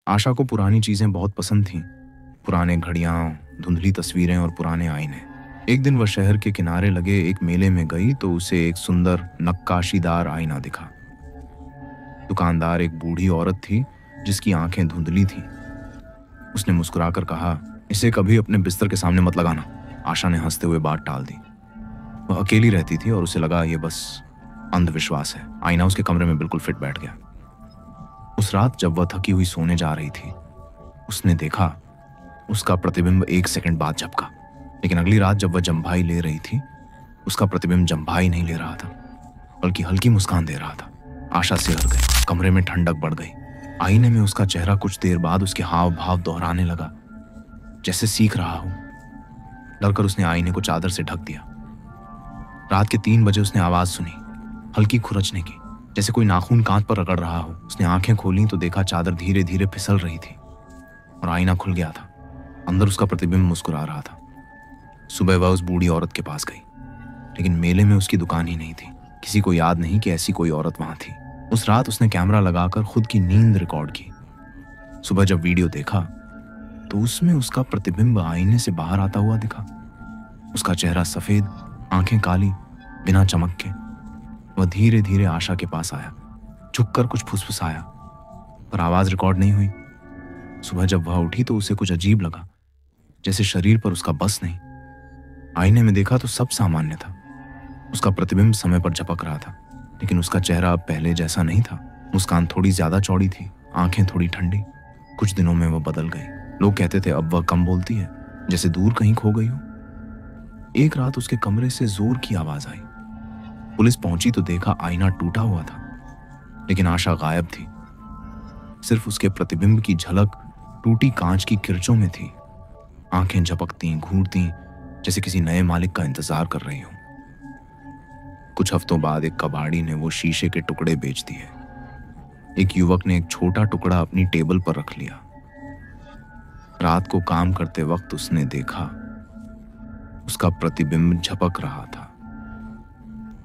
आशा को पुरानी चीजें बहुत पसंद थीं। पुराने घड़ियां, धुंधली तस्वीरें और पुराने आईने। एक दिन वह शहर के किनारे लगे एक मेले में गई तो उसे एक सुंदर नक्काशीदार आईना दिखा। दुकानदार एक बूढ़ी औरत थी जिसकी आंखें धुंधली थीं। उसने मुस्कुराकर कहा, इसे कभी अपने बिस्तर के सामने मत लगाना। आशा ने हंसते हुए बात टाल दी। वह अकेली रहती थी और उसे लगा ये बस अंधविश्वास है। आईना उसके कमरे में बिल्कुल फिट बैठ गया। उस रात जब वह थकी हुई सोने जा रही थी, उसने देखा उसका प्रतिबिंब 1 सेकंड बाद झपका। लेकिन अगली रात जब वह जम्भाई ले रही थी, उसका प्रतिबिंब जम्भाई नहीं ले रहा था, बल्कि हल्की मुस्कान दे रहा था। आशा सिहर गई। कमरे में ठंडक बढ़ गई। आईने में उसका चेहरा कुछ देर बाद उसके हाव भाव दोहराने लगा, जैसे सीख रहा हो। डरकर उसने आईने को चादर से ढक दिया। रात के 3 बजे उसने आवाज सुनी, हल्की खुरचने की, जैसे कोई नाखून कांच पर रगड़ रहा हो। उसने आंखें खोली तो देखा चादर धीरे धीरे फिसल रही थी और आईना खुल गया था। अंदर उसका प्रतिबिंब मुस्कुरा रहा था। सुबह वह उस बूढ़ी औरत के पास गई, लेकिन मेले में उसकी दुकान ही नहीं थी। किसी को याद नहीं कि ऐसी कोई औरत वहां थी। उस रात उसने कैमरा लगाकर खुद की नींद रिकॉर्ड की। सुबह जब वीडियो देखा तो उसमें उसका प्रतिबिंब आईने से बाहर आता हुआ दिखा। उसका चेहरा सफेद, आंखें काली, बिना चमक के। वह धीरे धीरे आशा के पास आया, झुककर कुछ फुसफुसाया, पर आवाज रिकॉर्ड नहीं हुई। सुबह जब वह उठी तो उसे कुछ अजीब लगा, जैसे शरीर पर उसका बस नहीं। आईने में देखा तो सब सामान्य था। उसका प्रतिबिंब समय पर झपक रहा था, लेकिन उसका चेहरा अब पहले जैसा नहीं था। मुस्कान थोड़ी ज्यादा चौड़ी थी, आंखें थोड़ी ठंडी। कुछ दिनों में वह बदल गई। लोग कहते थे अब वह कम बोलती है, जैसे दूर कहीं खो गई हो। एक रात उसके कमरे से जोर की आवाज आई। पुलिस पहुंची तो देखा आईना टूटा हुआ था, लेकिन आशा गायब थी। सिर्फ उसके प्रतिबिंब की झलक टूटी कांच की किरचों में थी। आंखें झपकती, घूरती, जैसे किसी नए मालिक का इंतजार कर रही हो। कुछ हफ्तों बाद एक कबाड़ी ने वो शीशे के टुकड़े बेच दिए। एक युवक ने एक छोटा टुकड़ा अपनी टेबल पर रख लिया। रात को काम करते वक्त उसने देखा उसका प्रतिबिंब झपक रहा था,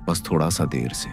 बस थोड़ा सा देर से।